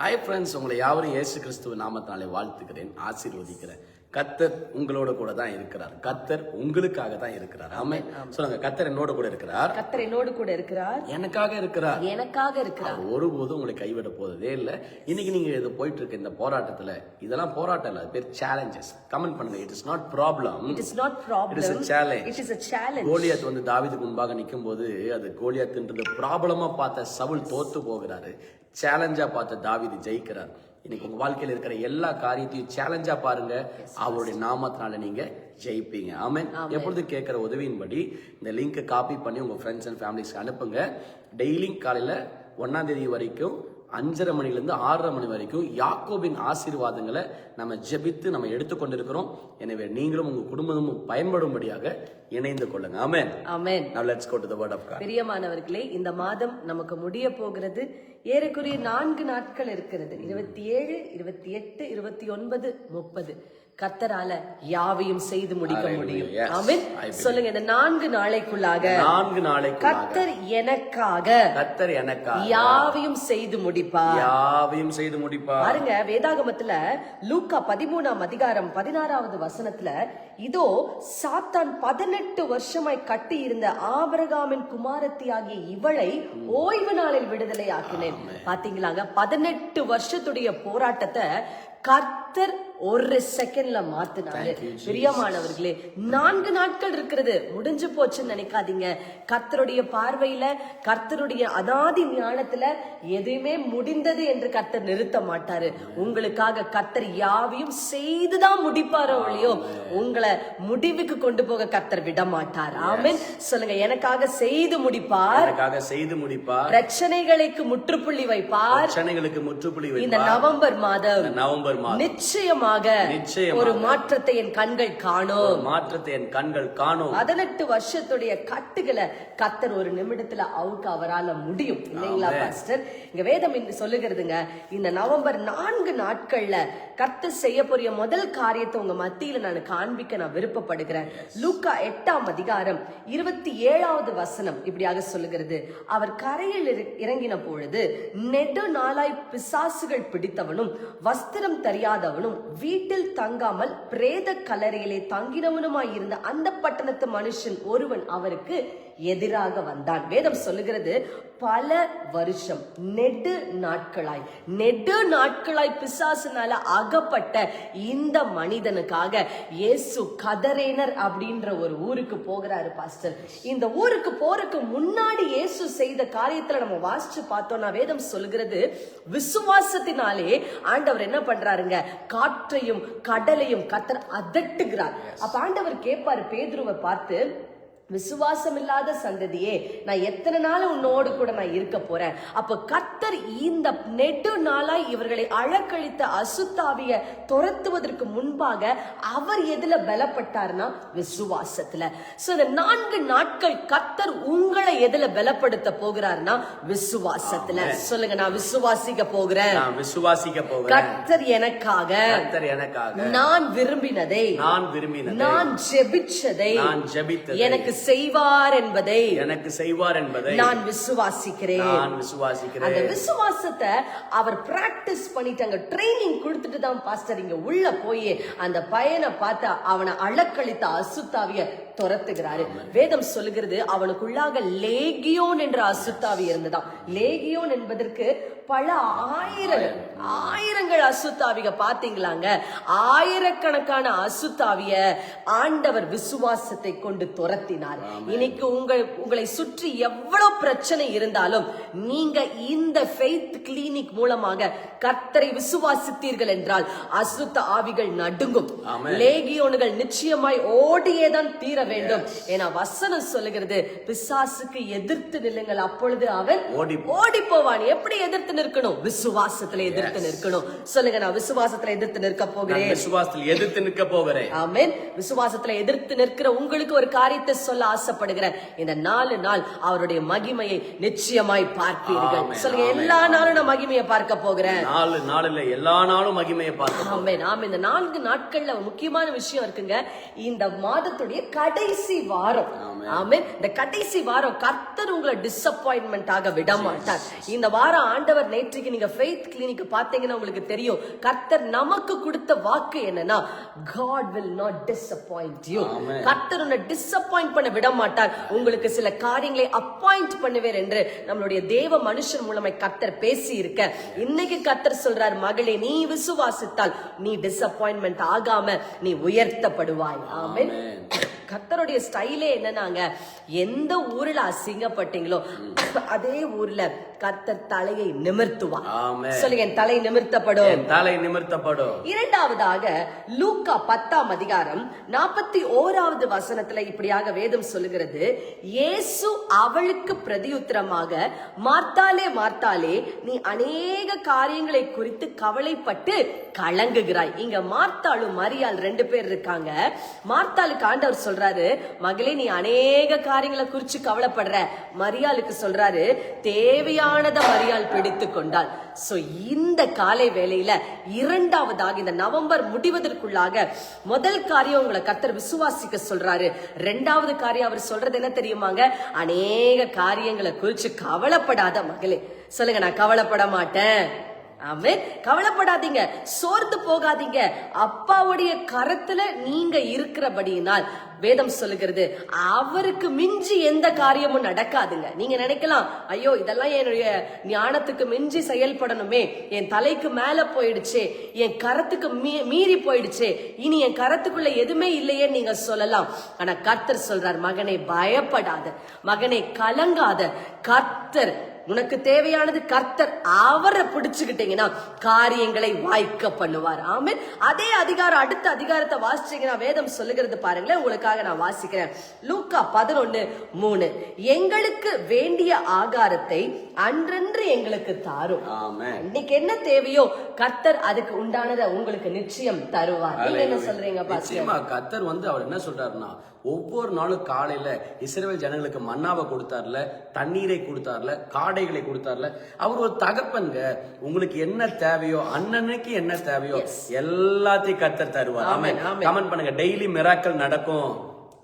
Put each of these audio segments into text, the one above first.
Hi friends, உங்களை யாவரும் இயேசு கிறிஸ்துவ நாமத்தினாலே வாழ்த்துக்கிறேன், ஆசீர்வதிக்கிறேன். கர்த்தர் உங்களோட கூட தான் இருக்கிறார். கர்த்தர் உங்களுக்காக தான் இருக்கிறார். ஆமென். சொல்லுங்க, கர்த்தர் என்னோட கூட இருக்கிறார். கர்த்தர் என்னோடு கூட இருக்கிறார். எனக்காக இருக்கிறார். எனக்காக இருக்கிறார். ஒருபோதும் உங்களை கைவிட போறதே இல்ல. இன்னைக்கு நீங்க இது போயிட்டு இருக்க இந்த போராட்டத்துல, இதெல்லாம் போராட்டம் இல்ல, அது பேர் சேலஞ்சஸ். கமெண்ட் பண்ணுங்க. It is not problem. It is not problem. It is a challenge. It is a challenge. Goliath வந்து தாவீதுக்கு முன்பாக நிற்கும் போது, அது கோலியாத்ன்றது ப்ராப்ளமா பார்த்த சவுல் தோத்து போகிறாரு. சேலஞ்சா பார்த்த தாவீது ஜெயிக்கிறார். இன்னைக்கு உங்க வாழ்க்கையில இருக்கிற எல்லா காரியத்தையும் சேலஞ்சா பாருங்க. அவருடைய நாமத்தினால நீங்க ஜெயிப்பீங்க. ஆமென். எப்பொழுது கேட்கிற உதவியின்படி இந்த லிங்கை காப்பி பண்ணி உங்க ஃப்ரெண்ட்ஸ் அண்ட் ஃபேமிலிஸ்க்கு அனுப்புங்க. டெய்லி காலையில 1ஆம் தேதி வரைக்கும் 5:30 மணிலிருந்து 6:30 மணி வரைக்கும் யாக்கோபின் ஆசீர்வாதங்களை நம்ம ஜெபித்து நம்ம எடுத்துக்கொண்டிருக்கிறோம். எனவே நீங்களும் உங்க குடும்பமும் பயன்படும்படியாக இணைந்து கொள்ளுங்க. ஆமென். ஆமென். Now let's go to the word of God. பிரியமானவர்களே, இந்த மாதம் நமக்கு முடிய போகிறது. ஏறக்குறைய 4 நாட்கள் இருக்கிறது. 27, 28, 29, 30. கர்த்தரால யாவையும் செய்து முடிக்க முடியும். ஆமென். சொல்லுங்க, இந்த 4 நாளைக்குள்ளாக கர்த்தர் எனக்காக யாவையும் செய்து முடிப்பார். யாவையும் செய்து முடிப்பார். பாருங்க, வேதாகமத்துல லூக்கா 13ஆம் அதிகாரம் 16வது வசனத்துல, இதோ சாத்தான் 18 வருஷமாய் கட்டி இருந்த ஆபிரகாமின் குமாரத்தி ஆகிய இவளை ஓய்வு நாளில் விடுதலை ஆக்கினேன். பாத்தீங்களாங்க, 18 வருஷத்துடைய போராட்டத்தை கர்த்தர் ஒரு செகண்ட்ல மாத்தினாரு. பிரியமானவர்களே, 4 நாட்கள் இருக்கிறது, முடிஞ்சு போச்சுன்னு நினைக்காதீங்க. கர்த்தருடைய பார்வையில, கர்த்தருடைய அனாதி ஞானத்துல எதுவுமே முடிந்தது என்று கர்த்தர் நிறுத்த மாட்டாரு. உங்களுக்காக கர்த்தர் யாவையும் செய்துதான் முடிப்பாரோ இல்லையோ, உங்களை முடிவுக்கு கொண்டு போக கர்த்தர் விட மாட்டார். ஆமென். சொல்லுங்க, எனக்காக செய்து முடிப்பார். பிரச்சனைகளுக்கு முற்றுப்புள்ளி வைப்பார். இந்த நவம்பர் மாதம் நிச்சயமாக ஒரு மாற்றத்தை என் கண்கள் காணும். 18 வருஷத்துடைய கட்டுகளை கர்த்தர் ஒரு நிமிடத்துல அவுக்க அவரால முடியும். இல்லைங்களா பாஸ்டர்? இங்க வேதம் சொல்லுகிறதுங்க, இந்த நவம்பர் 4 நாட்கள்ல கர்த்தர் செய்ய போறிய முதல் காரியத்தை உங்க மத்தியில நான் காண்பிக்க நான் விருப்பப்படுகிறேன். லூக்கா 8ஆம் அதிகாரம் 27வது வசனம் இப்படியாக சொல்லுகிறது, அவர் கரையில் இறங்கின பொழுது நெடு நாளாய் பிசாசுகள் பிடித்தவனும் வஸ்திரம் தெரியாதவனும் வீட்டில் தங்காமல் பிரேத கல்லறையிலே தங்கினவனுமாய் இருந்த அந்த பட்டணத்து மனுஷன் ஒருவன் அவருக்கு எதிராக வந்தான். வேதம் சொல்லுகிறது, பல வருஷம் நெடு நாட்களாய் பிசாசுனால அகப்பட்ட இந்த மனிதனுக்காக இயேசு கதரேனர் அப்படின்ற ஒரு ஊருக்கு போகிறாரு பாஸ்டர். இந்த ஊருக்கு போறதுக்கு முன்னாடி இயேசு செய்த காரியத்துல நம்ம வாசிச்சு பார்த்தோம்னா, வேதம் சொல்லுகிறது, விசுவாசத்தினாலே ஆண்டவர் என்ன பண்றாருங்க, காற்றையும் கடலையும் கர்த்தர் அதட்டுகிறார். அப்ப ஆண்டவர் கேட்பாரு பேதுருவை பார்த்து, விசுவாசம் இல்லாத சந்ததியே, நான் எத்தனை நாள் உன்னோடு கூட நான் இருக்க போறேன். அப்ப கர்த்தர் இந்த நெடு நாளாய் இவர்களை அழக்கழித்த அசுத்தாவிய துரத்துவதற்கு முன்பாக அவர் எதுல பலப்பட்டார்னா, விசுவாசத்துல. சோ இந்த 4 நாட்கள் கர்த்தர் உங்களை எதுல பலப்படுத்த போகிறார்னா, விசுவாசத்துல. சொல்லுங்க, நான் விசுவாசிக்க போகிறேன். கர்த்தர் எனக்காக நான் விரும்பினதை, நான் ஜெபிச்சதை எனக்கு செய்வார் என்பதை நான் விசுவாசிக்கிறேன். அந்த விசுவாசத்தை அவர் பிராக்டிஸ் பண்ணிட்டாங்க, ட்ரைனிங் கொடுத்துட்டு தான் பாஸ்டர் இங்க உள்ள போய் அந்த பையனை பார்த்து அவனை அழக்களித்த அசுத்தாவிய துரத்துகிறாரு. வேதம் சொல்லுகிறது, அவனுக்குள்ளாக லேகியோன் என்ற அசுத்தாவி இருந்ததாம். லேகியோன் என்பதற்கு பல ஆயிரங்கள் அசுத்தாவிக. பாத்தீங்களாங்க, ஆயிரக்கணக்கான அசுத்தாவிய ஆண்டவர் விசுவாசத்தை கொண்டு துரத்தினார். இன்னைக்கு உங்களை சுற்றி எவ்வளவு பிரச்சனை இருந்தாலும் நீங்க இந்த ஃபெய்த் கிளினிக் மூலமாக கர்த்தரை விசுவாசித்தீர்கள் என்றால் அசுத்த ஆவிகள் நடுங்கும். லேகியோன்கள் நிச்சயமாய் ஓடியேதான் தீர வேண்டும். ஏன்னா வசனம் சொல்லுகிறது, பிசாசுக்கு எதிர்த்து நில்லுங்கள், அப்பொழுது அவன் ஓடி போவான். எப்படி எதிர்த்து நிற்கணும்? விசுவாசத்துல எதிர்த்து நிற்கணும். சொல்லுங்க, நான் விசுவாசத்துல எதிர்த்து நிற்க போகிறேன். ஆமென். விசுவாசத்துல எதிர்த்து நிற்கிற உங்களுக்கு ஒரு காரியத்தை சொல்ல ஆசைப்படுகிறேன். இந்த 4 நாள் அவருடைய மகிமையை நிச்சயமாய் பார்ப்பீர்கள். சொல்லுங்க, எல்லா நாளும் நான் மகிமையை பார்க்க போகிறேன். 4 நாள்ல எல்லா நாளும் மகிமையை பார்க்க. ஆமென். ஆமென். இந்த 4 நாட்கள்ல முக்கியமான விஷயம் இருக்குங்க. இந்த மாதத்துடைய கடைசி வாரம், ஆமென், இந்த கடைசி வாரம் கர்த்தர் உங்களை டிசப்பாயின்மெண்ட் ஆக விட மாட்டார். இந்த வாரம் ஆண்டவர், நேற்றுக்கு நீங்க ஃபெய்த் கிளினிக் பாத்தீங்கன்னா உங்களுக்கு தெரியும், கர்த்தர் நமக்கு கொடுத்த வாக்கு என்னன்னா, God will not disappoint you. கர்த்தர் உன்னை டிசப்பாயிண்ட் பண்ண விட மாட்டார். உங்களுக்கு சில காரியங்களை அப்பாயிண்ட் பண்ணுவேர் என்று நம்மளுடைய தேவ மனுஷன் மூலமாய் கர்த்தர் பேசி இருக்க, இன்னைக்கு கர்த்தர் சொல்றார், மகளே, நீ விசுவாசித்தால் நீ டிசப்பாயின்மெண்ட் ஆகாம நீ உயர்த்தப்படுவாய். ஆமென். கர்த்தருடைய ஸ்டைலே என்னன்னாங்க, எந்த ஊர்ல அசிங்கப்பட்டீங்களோ அதே ஊர்ல கர்த்தர் தலையை நிமிர்த்துவார். சொல்லுங்க, என் தலை நிமிர்த்தப்படும், தலை நிமிர்த்தப்படும். இரண்டாவதாக லூக்கா 10ஆம் அதிகாரம் 41வது வசனத்துல இப்படியாக வேதம் சொல்லுகிறது, இயேசு அவளுக்கு பிரதியுத்தரமாக, மார்த்தாலே மார்த்தாலே, நீ அநேக காரியங்களை குறித்து கவலைப்பட்டு கலங்குகிறாய். இங்க மார்த்தாளும் மரியாள் 2 பேர் இருக்காங்க. மார்த்தாளுக்கு ஆண்டவர் சொல்றாரு, மகளே, நீ அநேக காரியங்களை குறிச்சு கவலைப்படுற. மரியாளுக்கு சொல்றாரு, தேவையானதை மரியாள் பிடித்து கொண்டாள். சோ இந்த காலை வேளையில இரண்டாவதாக, இந்த நவம்பர் முடிவதற்குள்ளாக முதல் காரியம் உங்களை கர்த்தர் விசுவாசிக்க சொல்றாரு. இரண்டாவது காரியம் அவர் சொல்றது என்ன தெரியுமாங்க, அநேக காரியங்களை குறிச்சு கவலைப்படாத மகளே. சொல்லுங்க, நான் கவலைப்பட மாட்டேன். ஆமென். கவலைப்படாதீங்க, சோர்ந்து போகாதீங்க. அப்பாவுடைய கரத்துல நீங்க இருக்கிறபடியினால் வேதம் சொல்லுகிறது, அவருக்கு மிஞ்சி எந்த காரியமும் நடக்காதுங்க. நீங்க நினைக்கலாம், ஐயோ இதெல்லாம் என்னுடைய ஞானத்துக்கு மிஞ்சி செயல்படணுமே, என் தலைக்கு மேல போயிடுச்சே, என் கரத்துக்கு மீறி போயிடுச்சே, இனி என் கரத்துக்குள்ள எதுவுமே இல்லையே நீங்க சொல்லலாம். ஆனா கர்த்தர் சொல்றார், மகனே பயப்படாத, மகனே கலங்காத. கர்த்தர் உனக்கு தேவையானது, கர்த்தர் அவரை பிடிச்சுக்கிட்டீங்கன்னா காரியங்களை வாய்க்க பண்ணுவார். ஆமென். அதே அதிகாரம், அடுத்த அதிகாரத்தை வாசிச்சீங்கன்னா வேதம் சொல்லுகிறது பாருங்களேன், உங்களுக்காக நான் வாசிக்கிறேன். லூக்கா 11:3, எங்களுக்கு வேண்டிய ஆகாரத்தை அன்றன்று எங்களுக்கு தாரும். இன்னைக்கு என்ன தேவையோ கர்த்தர் அதுக்கு உண்டானதை உங்களுக்கு நிச்சயம் தருவார். நீங்க என்ன சொல்றீங்க பாஸ்டர்? கர்த்தர் அவர் என்ன சொல்றாருன்னா, ஒவ்வொரு நாளும் காலையில இஸ்ரவேல் ஜனங்களுக்கு மன்னாவை கொடுத்தார்ல, தண்ணீரை கொடுத்தார்ல, காடைகளை கொடுத்தார்ல. அவர் ஒரு தகப்பன்க. உங்களுக்கு என்ன தேவையோ, அன்னன்னைக்கு என்ன தேவையோ எல்லாத்தையும் கர்த்தர் தருவார். ஆமென். கமெண்ட் பண்ணுங்க, டெய்லி மிராக்கிள் நடக்கும்.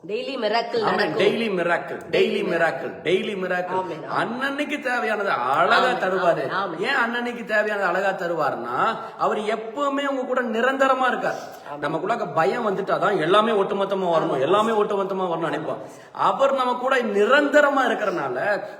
டெய்லி மிராக்கிள் நடக்கும். Daily miracle, daily miracle, daily miracle. அன்னன்னைக்கு தேவையானது அழகா தருவாரு. ஏன் அன்னன்னைக்கு தேவையானது அழகா தருவாருன்னா, அவர் எப்பவுமே உங்க கூட நிரந்தரமா இருக்கார். நமக்குள்ள பயம் வந்துட்டாதான் எல்லாமே ஒட்டுமொத்தமா வரணும், எல்லாமே ஒட்டுமொத்தமா வரணும் நினைப்போம். அவர் நம்ம கூட நிரந்தரமா இருக்கிறனால,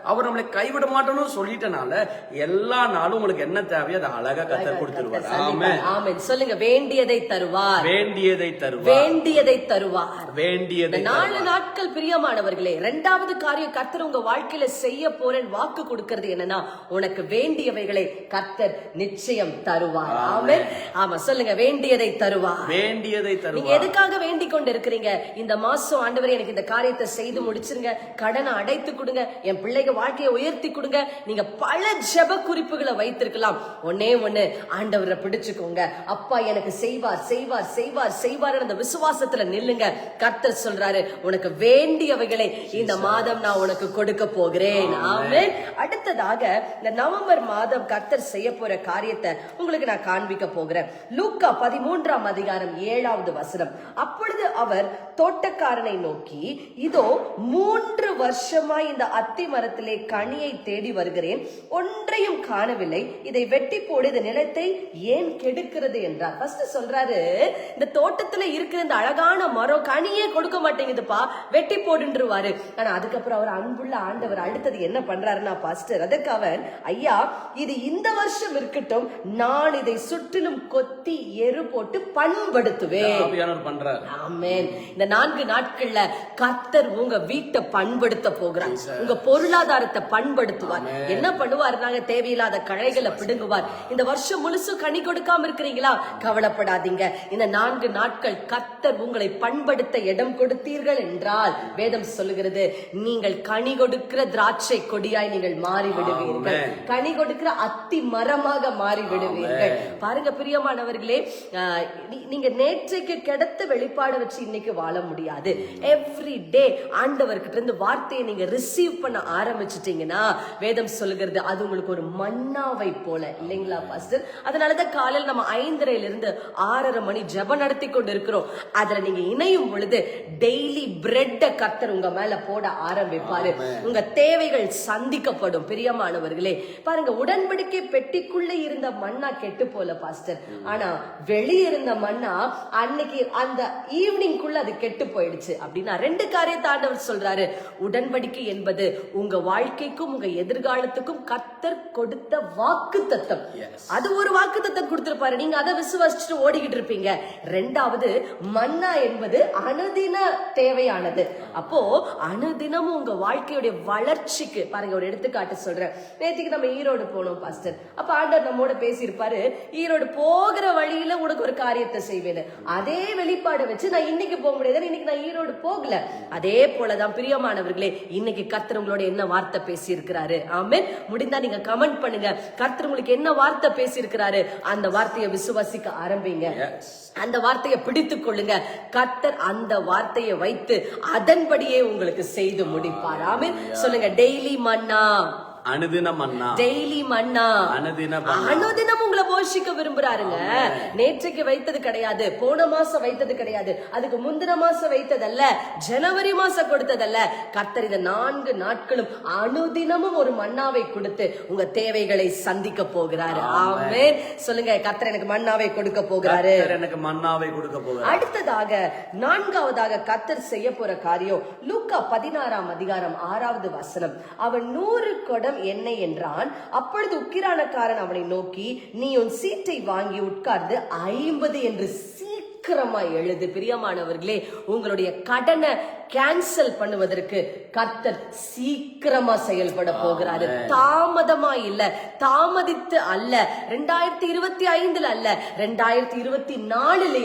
அவர் நம்மளை கைவிட மாட்டோம்னு சொல்லிட்டனால, எல்லா நாளும் உங்களுக்கு என்ன தேவையோ அதை அழகா கர்த்தர் கொடுத்துருவார். ஆமென். ஆமென். சொல்லுங்க, வேண்டியதை தருவார், வேண்டியதை தருவார், வேண்டியதை தருவார், வேண்டியதை. 4 நாட்கள் பிரியமானவர்களே, இரண்டாவது காரியம் கர்த்தர் உங்க வாழ்க்கையில செய்ய போறேன் வாக்கு கொடுக்கிறது என்னன்னா, உனக்கு வேண்டியவைகளை கர்த்தர் நிச்சயம் தருவார். ஆமென். ஆமா, சொல்லுங்க, வேண்டியதை தருவார், வேண்டியதை தருவார். நீங்க எதுக்காக வேண்டிக் கொண்டு இருக்கிறீங்க? இந்த மாசம் ஆண்டவரே எனக்கு இந்த காரியத்தை செய்து முடிச்சிருங்க, கடனை அடைத்து கொடுங்க, என் பிள்ளைங்க வாழ்க்கையை உயர்த்தி கொடுங்க. நீங்க பல ஜெப குறிப்புகளை வைத்திருக்கலாம். ஒன்னே ஒண்ணு, ஆண்டவரை பிடிச்சுக்கோங்க. அப்பா எனக்கு செய்வார், செய்வார், செய்வார், செய்வார். அந்த விசுவாசத்துல நில்லுங்க. கர்த்தர் சொல்றாரு, உனக்கு வேண்டியவைகளை இந்த மாதம் நான் உனக்கு கொடுக்க போகிறேன். ஆமென். அடுத்ததாக இந்த நவம்பர் மாதம் கர்த்தர் செய்ய போற காரியத்தை உங்களுக்கு நான் காண்பிக்க போகிறேன். லூக்கா 13ஆம் அதிகாரம் 7வது வசனம். அப்பொழுது அவர் தோட்டக்காரனை நோக்கி, இதோ 3 வருஷமாய் இந்த அத்தி மரத்திலே கனியை தேடி வருகிறேன், ஒன்றையும் காணவில்லை. இதை வெட்டி போடு, இந்த நிலத்தை ஏன் கெடுக்கிறது என்றார். ஃபர்ஸ்ட் சொல்றாரு, இந்த தோட்டத்துல இருக்கிற இந்த அழகான மரம் கனியே கொடுக்க மாட்டேங்குதுப்பா, வெட்டி போடுன்றுவாரு. ஆனா அதுக்கப்புறம் அவர் அன்புள்ள ஆண்டவர் அடுத்தது என்ன பண்றாருன்னா, பாஸ்டர், அதற்கு அவர், ஐயா இது இந்த வருஷம் இருக்கட்டும், நான் இதை சுற்றிலும் கொத்தி எரு போட்டு பண்படுத்துவேன். ஆமென். இந்த 4 நாட்கள்ல கர்த்தர் உங்க வீட்டை பண்படுத்த போகிறார், உங்க பொருளாதாரத்தை பண்படுத்துவார். என்ன பண்ணுவாருனாங்க, தேவையில்லாத கழைகளை பிடுங்குவார். இந்த வருஷம் முழுசும் கனி கொடுக்காம இருக்கிறீங்களா, கவலைப்படாதீங்க. இந்த 4 நாட்கள் கர்த்தர் உங்களை பண்படுத்த இடம் கொடுத்தீர்கள் என்றால் வேதம் சொல்லுகிறது, நீங்கள் கனி கொடுக்கிற திராட்சை கொடியாய் நீங்கள் மாறி விடுவீர்கள், கனி கொடுக்கிற அத்தி மரமாக மாறி விடுவீர்கள். பாருங்க பிரியமானவர்களே, நீங்க நேற்றைக்கு கிடைத்த வெளிப்பாடு வச்சு இன்னைக்கு வாழ முடியாது. எவ்ரி டே ஆண்டவர்கிட்ட இருந்து வார்த்தையை நீங்க ரிசீவ் பண்ண ஆரம்பிச்சிட்டீங்கன்னா வேதம் சொல்லுகிறது, அது உங்களுக்கு ஒரு மன்னாவை போல, இல்லைங்களா பாஸ்டர்? அதனாலதான் காலையில் நம்ம 5:30 இருந்து 6:30 மணி ஜெபம் நடத்தி கொண்டு இருக்கிறோம். அதுல நீங்க இணையும் பொழுது டெய்லி டெய்லி பிரெட்ட கர்த்தர் உங்க மேல போட ஆரம்பிப்பாரு. உங்க தேவைகள் சந்திக்கப்படும். பிரியமானவர்களே, பாருங்க, உடன்படிக்கை பெட்டிக்குள்ள இருந்த மண்ணா கெட்டு போல பாஸ்டர், ஆனா வெளியே இருந்த மண்ணா அன்னைக்கு அந்த ஈவினிங்குள்ள அது கெட்டு போயிடுச்சு. அப்படின்னா ரெண்டு காரியத்தை ஆண்டவர் சொல்றாரு. உடன்படிக்கை என்பது உங்க வாழ்க்கைக்கும் உங்க எதிர்காலத்துக்கும் கர்த்தர் கொடுத்த வாக்குத்தத்தம். அது ஒரு வாக்குத்தத்தம் கொடுத்திருப்பாரு, நீங்க அதை விசுவாசிச்சுட்டு ஓடிக்கிட்டு இருப்பீங்க. ரெண்டாவது, மன்னா என்பது அனுதின தேவையானது. அப்போ அனுதினமும் உங்க வாழ்க்கையுடைய வளர்ச்சிக்கு, பாருங்க ஒரு எடுத்துக்காட்டு சொல்றேன். நேற்றுக்கு நம்ம ஈரோடு போனோம் பாஸ்டர். அப்ப ஆண்டவர் நம்மோட பேசியிருப்பாரு, ஈரோடு போகிற வழியில உனக்கு ஒரு காரியத்தை செய்வேன். அதே வெளிப்பாடு வச்சு நான் இன்னைக்கு போக முடியாது, இன்னைக்கு நான் ஈரோடு போகல. அதே போலதான் பிரியமானவர்களே, இன்னைக்கு கர்த்தர் உங்களோட என்ன வார்த்தை பேசி இருக்கிறாரு. ஆமென். முடிந்தா நீங்க கமெண்ட் பண்ணுங்க, கர்த்தர் உங்களுக்கு என்ன வார்த்தை பேசி இருக்கிறாரு. அந்த வார்த்தையை விசுவாசிக்க ஆரம்பிங்க. அந்த வார்த்தையை பிடித்துக் கொள்ளுங்க. கர்த்தர் அந்த வார்த்தையை வைத்து அதன்படியே உங்களுக்கு செய்து முடிப்பார். ஆமென். சொல்லுங்க, டெய்லி மன்னா, அனுதின மன்னா, டெய்லி மன்னா, அனுதினம் உங்களை போஷிக்க விரும்புறாருங்க. நேற்றைக்கு வைத்தது கிடையாது, போன மாசம் வைத்தது கிடையாது, அதுக்கு முந்தின மாசம் வைத்ததல்ல, ஜனவரி மாசம் கொடுத்ததல்ல. கர்த்தர் இந்த 4 நாட்களும் அனுதினமும் ஒரு மன்னாவை கொடுத்து உங்க தேவைகளை சந்திக்க போகிறாரு. ஆமென். சொல்லுங்க, கர்த்தர் எனக்கு மன்னாவை கொடுக்க போகிறாரு. எனக்கு மன்னாவை கொடுக்க போகிறாரு. அடுத்ததாக 4வதாக கர்த்தர் செய்ய போற காரியம் லூக்கா 16ஆம் அதிகாரம் 6வது வசனம். அவன் 100 குடம் எண்ணெய் என்றான். அப்பொழுது உக்கிரானக்காரன் அவனை நோக்கி, நீ உன் சீட்டை வாங்கி உட்கார்ந்து 50 என்று சீக்கிரமா எழுது. பிரியமானவர்களே, உங்களுடைய கடனை கேன்சல் பண்ணுவதற்கு கர்த்தர் சீக்கிரமா செயல்பட போகிறாரு. தாமதமா இல்ல, தாமதித்து அல்ல, 2025 அல்ல, 2024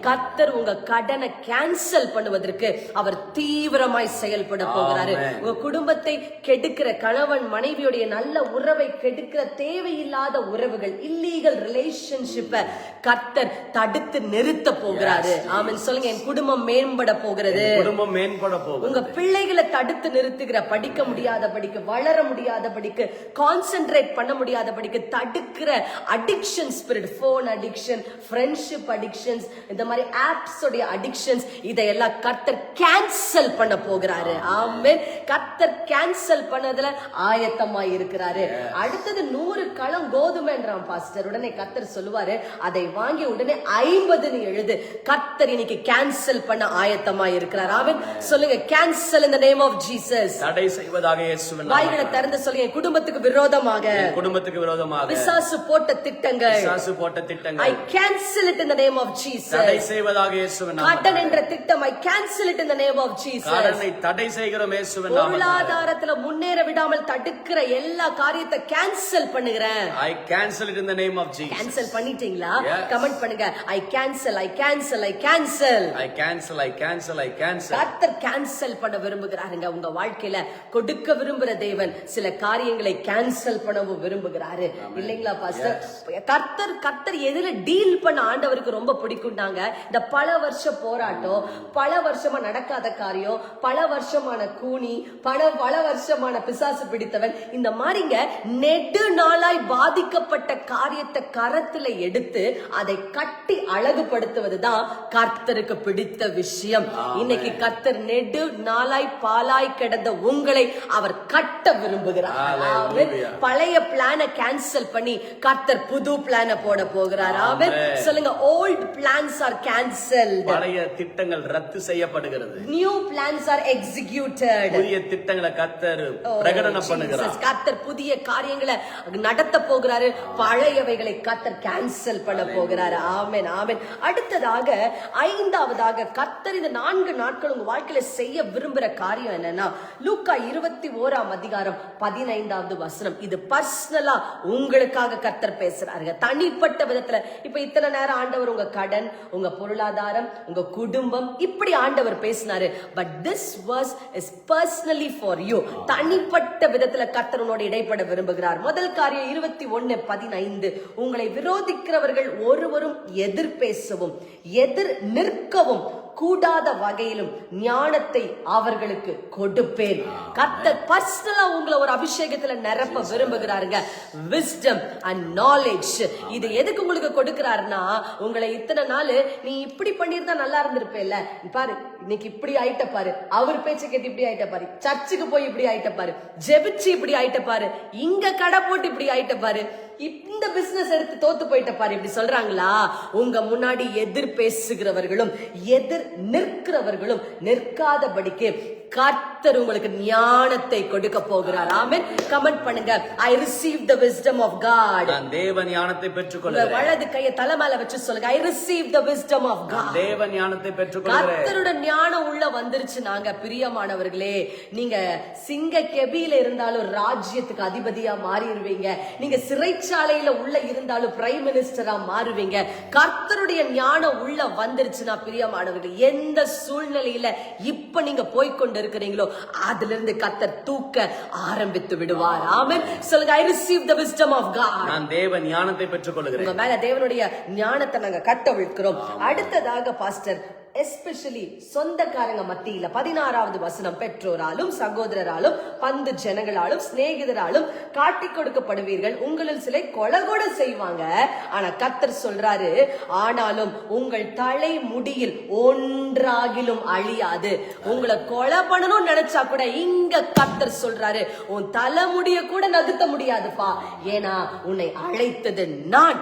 கர்த்தர் உங்க கடனை கேன்சல் பண்ணுவதற்கு அவர் தீவிரமாய் செயல்பட போகிறாரு. உங்க குடும்பத்தை கெடுக்கிற கணவன் மனைவியுடைய நல்ல உறவை கெடுக்கிற தேவையில்லாத உறவுகள், இல்லீகல் ரிலேஷன்ஷிப்பை கர்த்தர் தடுத்து நிறுத்த போகிறாரு. ஆமென். சொல்லுங்க, என் குடும்பம் மேம்பட போகிறது. குடும்பம் மேம்பட போகிறது. உங்க பிள்ளைகளை தடுத்து நிறுத்துகிற, படிக்க முடியாத படிக்க, வளர முடியாத படிக்க, கான்சென்ட்ரேட் பண்ண முடியாத படிக்க தடுக்கிற addiction spirit, phone addiction, friendship addictions, இந்த மாதிரி ஆப்ஸ் உடைய அடிக்ஷன்ஸ், இதையெல்லாம் கர்த்தர் கேன்சல் பண்ண போகிறாரு. ஆமென். கர்த்தர் கேன்சல் பண்ணதுல ஆயத்தமா இருக்கிறாரு. அடுத்தது 100 களம் கோதுமைன்றான் பாஸ்டர். உடனே கர்த்தர் சொல்லுவாரு, அதை வாங்கி உடனே 50 எழுது. கர்த்தர் இன்னைக்கு கேன்சல் பண்ண ஆயத்தமா இருக்கிறார். ஆமென். சொல்லுங்க, cancel in the name of Jesus. தடை செய்வதாக இயேசுவின் நாமத்தில். வாய்களை திறந்து சொல்லுங்க, குடும்பத்துக்கு விரோதமாக, குடும்பத்துக்கு விரோதமாக பிசாசு போட்ட திட்டங்கள், பிசாசு போட்ட திட்டங்கள், I cancel it in the name of Jesus. தடை செய்வதாக இயேசுவின் நாமத்தில். கடன் என்ற திட்டம், I cancel it in the name of Jesus. கடனை தடை செய்கிறோம் இயேசுவின் நாமத்தில். பொருளாதாரத்துல முன்னேற விடாமல் தடுக்கிற எல்லா காரியத்தை கேன்சல் பண்ணுகிறேன். I cancel it in the name of Jesus. Cancel பண்ணிட்டீங்களா? கமெண்ட் பண்ணுங்க, I cancel, I cancel, I cancel. I cancel, I cancel, I cancel. கர்த்தர் கேன்சல் பண்ண விரும்புகிறாருங்க. உங்க வாழ்க்கையில கொடுக்க விரும்புற தேவன் சில காரியங்களை கேன்சல் பண்ணவும் விரும்புகிறாரு. இல்லைங்களா பாஸ்டர்? கர்த்தர் எதுல டீல் பண்ண ஆண்டவருக்கு ரொம்ப பிடிக்கும்டாங்க. இந்த பல வருஷ போராட்டம், பல வருஷமா நடக்காத காரியம், பல வருஷமான கூனி, பல வருஷமான பிசாசு பிடித்தவன், இந்த மாதிரிங்க நெடு நாளாய் பாதிக்கப்பட்ட காரியத்தை கரத்துல எடுத்து அதை கட்டி அழகுபடுத்துவதுதான் கர்த்தருக்கு பிடித்த விஷயம். இன்னைக்கு கர்த்தர் நெடு நாளாய் பாலாய் கிடந்த உங்களை அவர் கட்ட விரும்புகிறார். பழைய பிளான கேன்சல் பண்ணி கர்த்தர் புது பிளான போட போகிறார். ஆமென். சொல்லுங்க, ஓல்ட் பிளான்ஸ் ஆர் கேன்சல்ட். பழைய திட்டங்கள் ரத்து செய்யப்படுகிறது. New plans are executed. புதிய திட்டங்களை கர்த்தர் பிரகடனம் பண்ணுகிறார். கர்த்தர் புதிய காரியங்களை நடத்த போகிறாரு. பழையவைகளை கர்த்தர் கேன்சல் பண்ண போகிறாரு. ஆமென், ஆமென். அடுத்ததாக 5வதாக கர்த்தர் இந்த 4 நாட்கள் உங்க வாழ்க்கையில செய்ய விரும்புற காரியம் என்னன்னா, லூக்கா 21ஆம் அதிகாரம் 15வது வசனம். இது பர்சனலா உங்களுக்காக கர்த்தர் பேசுறாருங்க, தனிப்பட்ட விதத்துல. இப்ப இத்தனை நேரம் ஆண்டவர் உங்க கடன், உங்க பொருளாதாரம், உங்க குடும்பம், இப்படி ஆண்டவர் பேசினாரு. But this was is personally for you. தனிப்பட்ட விதத்துல கர்த்தர் உன்னோட இடைப்பட விரும்புகிறார். முதல் காரியம் 21:15. உங்களை விரோதிக்கிறவர்கள் ஒருவரும் எதிர் பேசவும் எதிர் நிற்கவும் கூடாத வகையிலும் ஞானத்தை அவர்களுக்கு கொடுப்பேன். கர்த்தர் பர்சனலா உங்களை ஒரு அபிஷேகத்துல நிரப்ப விரும்புகிறாருங்க. Wisdom and knowledge. இது எதுக்கு உங்களுக்கு கொடுக்கிறாருன்னா, உங்களை இத்தனை நாள் நீ இப்படி பண்ணிருந்தா நல்லா இருந்திருப்பேல்ல, பாரு இன்னைக்கு இப்படி ஆயிட்ட பாரு, அவர் பேச்ச கேட்டு இப்படி ஆயிட்ட பாரு, சர்ச்சுக்கு போய் இப்படி ஆயிட்ட பாரு, ஜெபிச்சு இப்படி ஆயிட்ட பாரு, இங்க கடை போட்டு இப்படி ஆயிட்ட பாரு, இந்த பிசினஸ் எடுத்து தோத்து போயிட்ட பாரு, இப்படி சொல்றாங்களா? உங்க முன்னாடி எதிர் பேசுகிறவர்களும் எதிர் நிற்கிறவர்களும் நிற்காதபடிக்கு கர்த்தர் உங்களுக்கு ஞானத்தை கொடுக்க போகிறார். ஆமென். கமெண்ட் பண்ணுங்க, I received the wisdom of God. நான் தேவ ஞானத்தை பெற்றுக்கொள்கிறேன். வலது கையை தலை மேல வச்சு சொல்லுங்க, I received the wisdom of God. தேவ ஞானத்தை பெற்றுக்கொள்கிறேன். கர்த்தரோட ஞானம் உள்ள வந்துருச்சு. நாங்க பிரியமானவர்களே, நீங்க சிங்க கெபியில இருந்தாலும் ராஜ்யத்துக்கு அதிபதியா மாறிடுவீங்க. நீங்க சிறைச்சாலையில உள்ள இருந்தாலும் பிரைம் மினிஸ்டரா மாறுவீங்க. கர்த்தருடைய ஞானம் உள்ள வந்துருச்சுன்னா பிரியமானவர்களே, எந்த சூழ்நிலையில இப்ப நீங்க போய்கொண்டு இருக்கிறீங்களோ அதுல இருந்து கர்த்தர் தூக்க ஆரம்பித்து விடுவார். ஆமென். சொல்லுங்க, I received the wisdom of God. நான் தேவ ஞானத்தை பெற்றுக்கொள்கிறேன். உங்க மேல தேவனுடைய ஞானத்தை நாங்க கட்டவிழ்க்கிறோம். அடுத்ததாக பாஸ்டர், எஸ்பெஷலி சொந்தக்காரங்க மத்தியில 16வது வசனம், பெற்றோராலும் சகோதரராலும் பந்து ஜனங்களாலும் சிநேகிதராலும் காட்டிக் கொடுக்கப்படுவீர்கள், உங்களில் சிலை கொலகொட செய்வாங்க. ஆனா கர்த்தர் சொல்றாரு, ஆனாலும் உங்கள் தலை முடியில் ஒன்றாகிலும் அழியாது. உங்களை கொலை பண்ணணும்னு நினைச்சா கூட இங்க கர்த்தர் சொல்றாரு, உன் தலைமுடிய கூட நகுத்த முடியாதுப்பா, ஏன்னா உன்னை அழைத்தது நான்.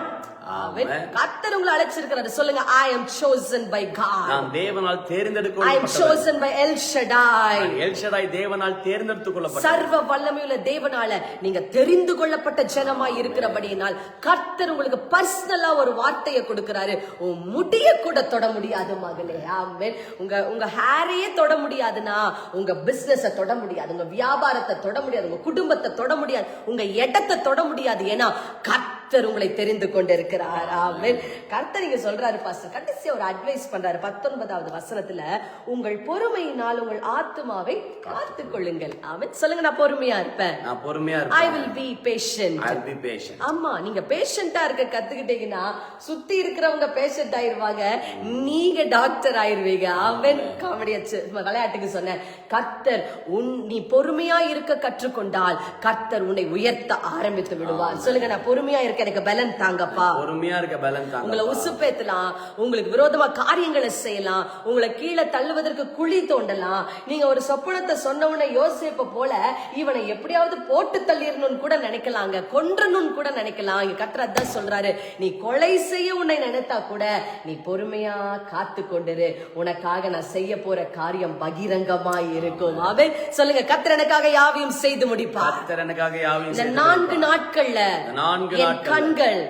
கர்த்தர் உங்களை அழைச்சிருக்கிறாரு. சொல்லுங்க, I am chosen by God. நான் தேவனால் I am தேர்ந்தெடுக்கப்பட்டவன். chosen by El Shaddai. L Shaddai தேவனால் தேர்ந்தெடுத்துக் கொள்ளப்பட்டவன். சர்வ வல்லமையுள்ள தேவனால நீங்க தெரிந்து கொள்ளப்பட்ட ஜனமாய் இருக்கிறபடியினால் கர்த்தர் உங்களுக்கு பர்சனலா ஒரு வார்த்தையை கொடுக்கிறாரு. உன் முடிய கூட தொட முடியாது மகளே. ஆமென். உங்க ஹேரையே தொட முடியாதுன்னா உங்க பிசினஸ தொட முடியாது, உங்க வியாபாரத்தை தொட முடியாது, உங்க குடும்பத்தை தொட முடியாது, உங்க இடத்தை தொட முடியாது. ஏன்னா கர்த்தர் உங்களை தெரிந்து கொண்டிருக்கிறார். ஆமென். கர்த்தர் இங்க சொல்றாரு பாஸ்டர், கடைசியா ஒரு அட்வைஸ் பண்றாரு 19வது வசனத்துல, உங்கள் பொறுமையினால் உங்கள் ஆத்துமாவை காத்துக் கொள்ளுங்கள். ஆமென். சொல்லுங்க, நான் பொறுமையா இருப்பேன். நான் பொறுமையா இருப்பேன். I will be patient. I will be patient. ஆமா, நீங்க பேஷண்டா இருக்க கத்துக்கிட்டீங்கன்னா சுத்தி இருக்கிறவங்க பேஷண்ட் ஆயிருவாங்க, நீங்க டாக்டர் ஆயிருவீங்க. ஆமென். காமெடி விளையாட்டுக்கு சொன்னேன். கர்த்தர் நீ பொறுமையா இருக்க கற்றுக்கொண்டால் கர்த்தர் உன்னை உயர்த்த ஆரம்பித்து விடுவார். சொல்லுங்க, நான் பொறுமையா இருக்க, எனக்கு பலன் தாங்கப்பா. பொறுமையா இருக்க பலன் தாங்க. உங்களை உசுப்பேத்தலாம், உங்களுக்கு விரோதமா காரியங்களை செய்யலாம், உங்களை கீழே தள்ளுவதற்கு குழி தோண்டலாம். நீங்க ஒரு சொப்பனத்தை சொன்ன உடனே யோசேப்பை போல இவனை எப்படியாவது போட்டு தள்ளிடணும்னு கூட நினைக்கலாங்க, கொன்றணும்னு கூட நினைக்கலாம். இங்க கர்த்தர் அதான் சொல்றாரு, நீ கொலை செய்ய உன்னை நினைத்தா கூட நீ பொறுமையா காத்து கொண்டிரு, உனக்காக நான் செய்ய போற காரியம் பகிரங்கமாய் இருக்கும். ஆமென். சொல்லுங்க, கர்த்தர் எனக்காக யாவையும் செய்து முடிப்பார். கர்த்தர் எனக்காக யாவையும் இந்த செய்து 4 நாட்கள்ல என் கண்கள்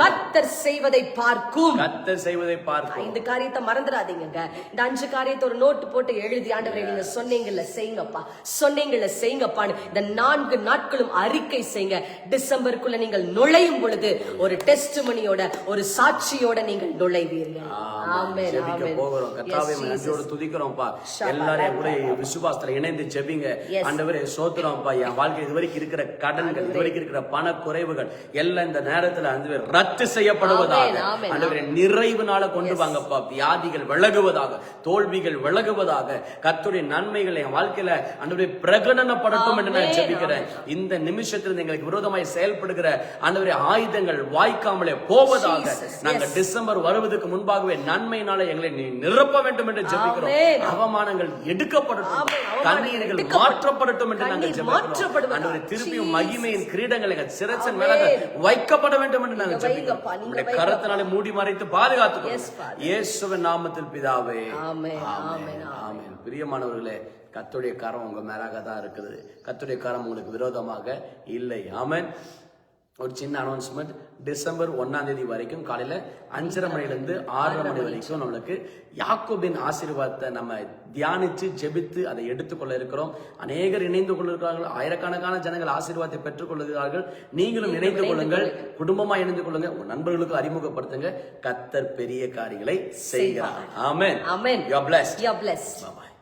கர்த்தர் செய்வதை பார்க்கும். கர்த்தர் செய்வதை பார்க்கும். இந்த காரியத்தை மறந்துடாதீங்க. இந்த 5 காரியத்தை ஒரு நோட் போட்டு எழுதி, ஆண்டவரே நீங்க சொன்னீங்கல்ல செய்யுங்கப்பா, சொன்னீங்கல்ல செய்யுங்கப்பான்னு இந்த 4 நாட்களும் அறிக்கை செய்யுங்க. டிசம்பருக்குள்ள நீங்கள் நுழையும் பொழுது ஒரு டெஸ்டிமனியோட, ஒரு சாட்சியோட நீங்கள் நுழைவீர்கள். ஆமென். ஆமென். போகிறோம். கர்த்தாவே நன்றியோடு துதிக்கிறோம்ப்பா. எல்லாரையும் கூட விசுவாசத்துல இணைந்து ஜெபிங்க. ஆண்டவரே ஸ்தோத்திரம்ப்பா. என் வாழ்க்கை இதுவரைக்கும் இருக்கிற கடன்கள், இதுவரைக்கும் இருக்கிற பண குறைவுகள் எல்லாம் இந்த நேரத்துல ஆண்டவரே ரத்து செய்யப்படுவதாக, ஆண்டவரே நிறைவுனால கொண்டு வாங்கப்பா. வியாதிகள் விலகுவதாக, தோல்விகள் விலகுவதாக, கர்த்தருடைய நன்மைகள் என் வாழ்க்கையில ஆண்டவரே பிரகடனப்படட்டும் என்று நான் ஜெபிக்கிறேன். இந்த நிமிஷத்தில் எங்களுக்கு விரோதமாய் செயல்படுகிற ஆண்டவரே ஆயுதங்கள் வாய்க்காமலே போவதாக. நாங்கள் டிசம்பர் வருவதற்கு முன்பாகவே நன்மையினால எங்களை நீ நிரப்ப வேண்டும் என்று ஜெபிக்கிறோம். அவமானங்கள் எடுக்கப்படட்டும், கண்ணீர்கள் மாற்றப்படட்டும் என்று நாங்கள் ஜெபிக்கிறோம். ஆண்டவரே திருப்பியும் மகிமையின் கிரீடங்கள் எங்கள் சிரசின் மேல வைக்கப்பட வேண்டும் என்று நாங்கள் ஜெபிக்கிறோம். உம்முடைய கரத்தினாலே மூடி மறைத்து பாதுகாத்துக்கொள்ளும். இயேசுவின் நாமத்தில் பிதாவே. ஆமென். ஆமென். ஆமென். பிரியமானவர்களே, கர்த்தருடைய கரம் உங்க மேலாக தான் இருக்குது. கர்த்தருடைய கரம் உங்களுக்கு விரோதமாக இல்லை. ஆமென். ஒரு சின்ன அனௌன்ஸ்மெண்ட், டிசம்பர் 1ஆம் தேதி வரைக்கும் காலையில 5:30 மணிலிருந்து 6:30 மணி வரைக்கும் நம்மளுக்கு யாக்கோபின் ஆசீர்வாதத்தை நம்ம தியானிச்சு ஜெபித்து அதை எடுத்துக்கொள்ள இருக்கிறோம். அநேகர் இணைந்து கொள்கிறார்கள், ஆயிரக்கணக்கான ஜனங்கள் ஆசீர்வாதத்தை பெற்றுக் கொள்கிறார்கள். நீங்களும் இணைந்து கொள்ளுங்கள், குடும்பமா இணைந்து கொள்ளுங்க, உங்க நண்பர்களுக்கு அறிமுகப்படுத்துங்க. கர்த்தர் பெரிய காரியங்களை செய்கிறார். ஆமென். ஆமென். You are blessed. You are blessed. Bye bye.